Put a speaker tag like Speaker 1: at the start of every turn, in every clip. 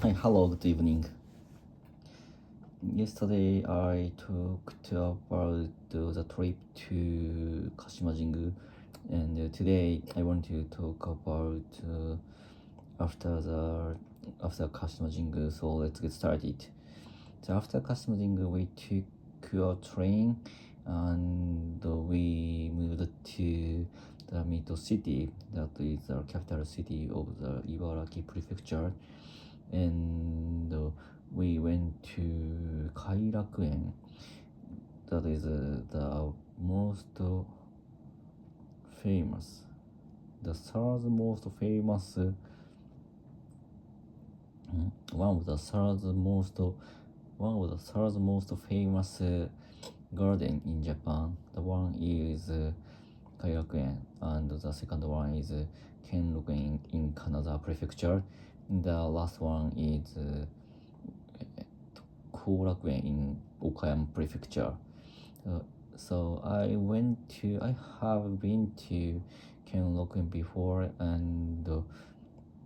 Speaker 1: Hi, hello, good evening. Yesterday I talked about the trip to Kashima-jingu, and today I want to talk about after Kashima-jingu. So let's get started. So after Kashima-jingu, we took a train and we moved to the Mito city, that is the capital city of the Ibaraki prefecture, and we went to Kairakuen. That is the most famous, the third most famous, one of the third most famous garden in Japan. The one is Kairakuen, and the second one is Kenrokuen in Kanagawa prefecture. The last one is Kairakuen in Okayama prefecture. So I have been to Kenrokuen before, and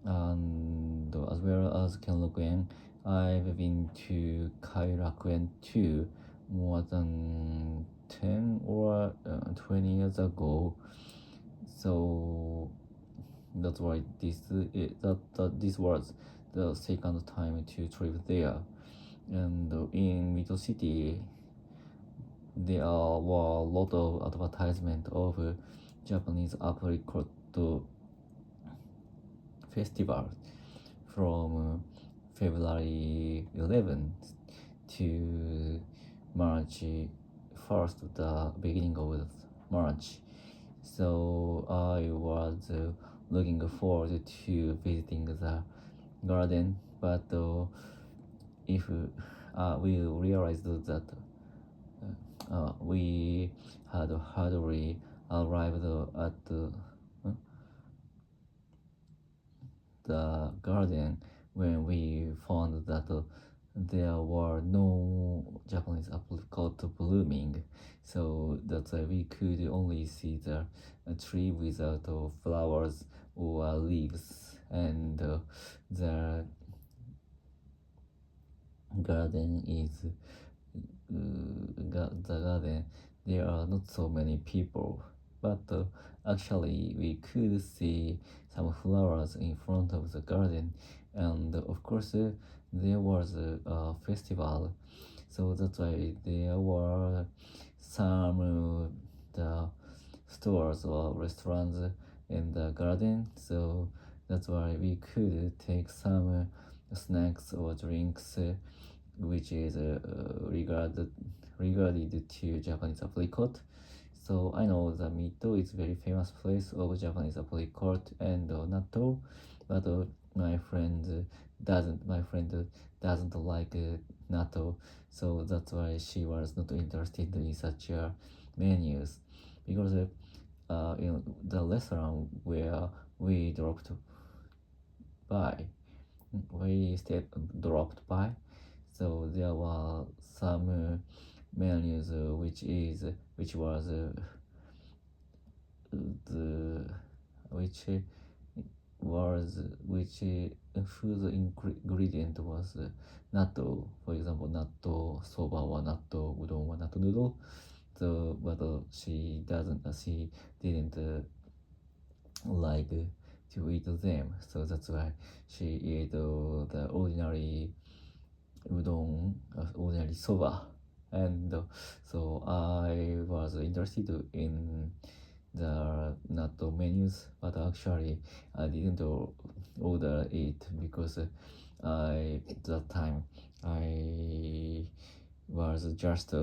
Speaker 1: as well as Kenrokuen, I've been to Kairakuen too, more than 10 or 20 years ago. So that's why this was the second time to trip there. And in Mito City, there were a lot of advertisement of Japanese apricot festival from February 11th to March 1st, the beginning of March. So I was looking forward to visiting the garden, but if we realized that we had hardly arrived at the garden when we found that there were no Japanese apricot blooming. So that's why we could only see the tree without flowers or leaves, and the garden is the garden, there are not so many people, but actually we could see some flowers in front of the garden, and of course there was a festival, so that's why there were some the stores or restaurants in the garden, so that's why we could take some snacks or drinks which is regarded to Japanese apricot. So I know the Mito is very famous place of Japanese apricot and natto, but my friend doesn't like natto, so that's why she was not interested in such menus, because in the restaurant where we by dropped by, so there were some menus which was the which was which whose ingredient was natto. For example, natto soba or natto udon or natto noodle. So, but she didn't like to eat them. So that's why she ate the ordinary udon, ordinary soba. And so I was interested in the natto menus, but actually I didn't order it because at that time I was just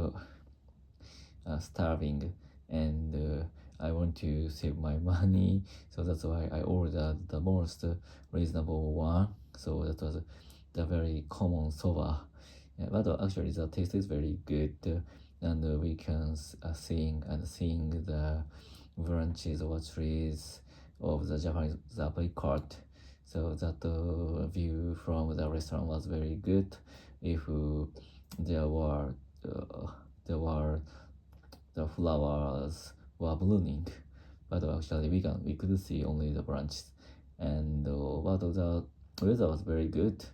Speaker 1: starving, and I want to save my money, so that's why I ordered the most reasonable one. So that was the very common soba. Yeah, but actually the taste is very good, and we can sing the branches or trees of the Japanese apricot. So that view from the restaurant was very good. If there were the flowers were blooming, but actually we could see only the branches, and but the weather was very good,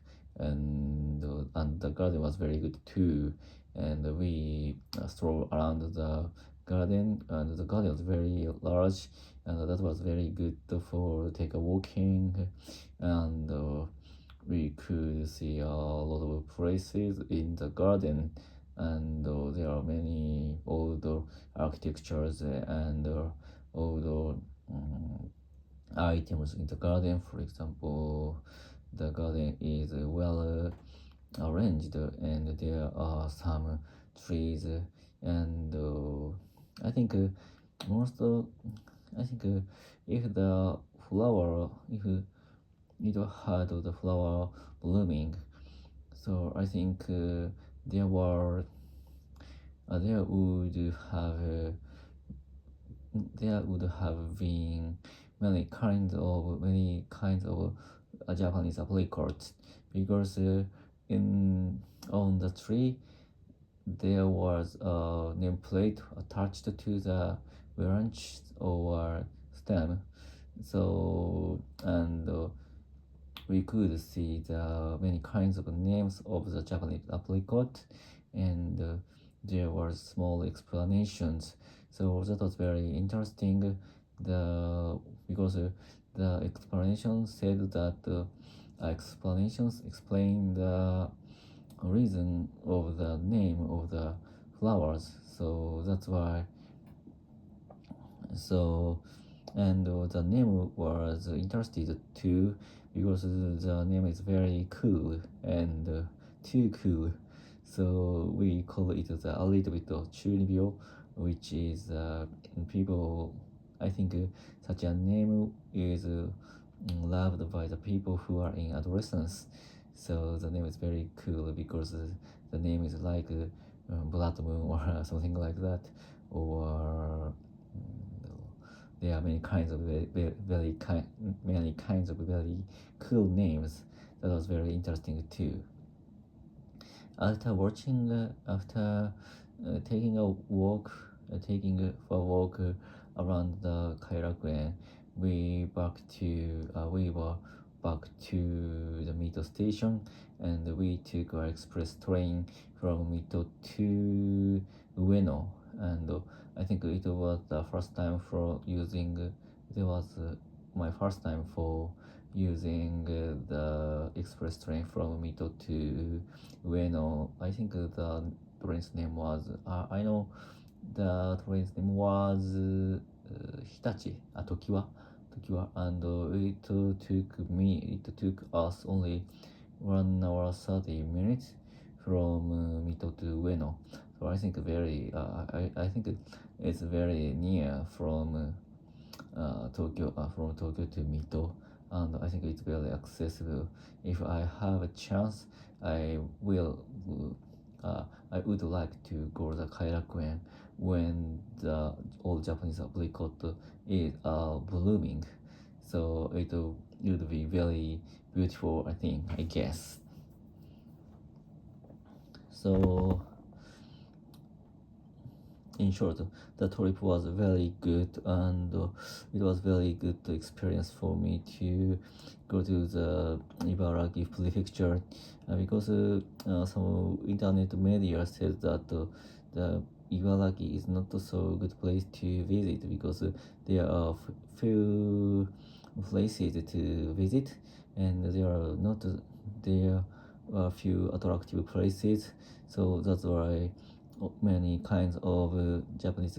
Speaker 1: and the garden was very good too. And we strolled around the garden, and the garden was very large, and that was very good for take a walking. And we could see a lot of places in the garden, and there are many old architectures and old items in the garden. For example, the garden is well arranged, and there are some trees, and I think most I think if the flower, if it had the flower blooming, so I think there were there would have there would have been many kinds of Japanese apricots, because in on the tree there was a nameplate attached to the branch or stem. So and we could see the many kinds of names of the Japanese apricot, and there were small explanations. So that was very interesting. Because the explanation said that explanations explain the reason of the name of the flowers. So that's why. So and the name was interested too, because the name is very cool and too cool. So we call it a little bit of chunibyo, which is people. I think such a name is loved by the people who are in adolescence. So the name is very cool because the name is like Blood Moon or something like that, or there are many kinds of many kinds of very cool names. That was very interesting too. After taking a walk, around the Kairakuen, we were back to the Mito station, and we took our express train from Mito to Ueno. And I think it was the first time for using. It was my first time for using the express train from Mito to Ueno. I think the train's name was. I know the train's name was Hitachi, Tokiwa, and it took us only 1 hour 30 minutes from Mito to Ueno. So I think I think it's very near from Tokyo to Mito, and I think it's very accessible. If I have a chance, I would like to go to the Kairakuen when the old Japanese apricot is blooming. So it would be very beautiful, I guess. So in short, the trip was very good, and it was very good experience for me to go to the Ibaraki prefecture, because some internet media said that the Ibaraki is not so good place to visit, because there are few places to visit, and there are few attractive places. So that's why many kinds of Japanese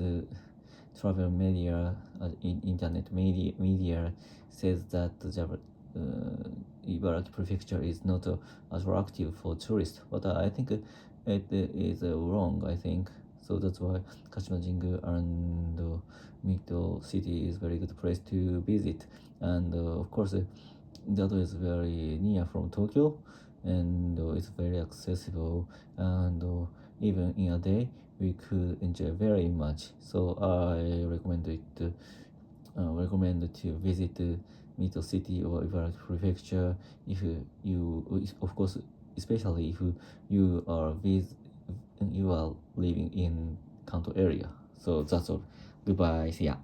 Speaker 1: travel media, internet media says that the Ibaraki prefecture is not attractive for tourists. But I think it is wrong. I think so. That's why Kashima Jingu and Mito city is very good place to visit. And of course, that is very near from Tokyo, and it's very accessible, and even in a day we could enjoy very much. So I recommend to visit Mito city or Ibaraki prefecture, if of course, especially if you are living in Kanto area. So that's all. Goodbye. See ya.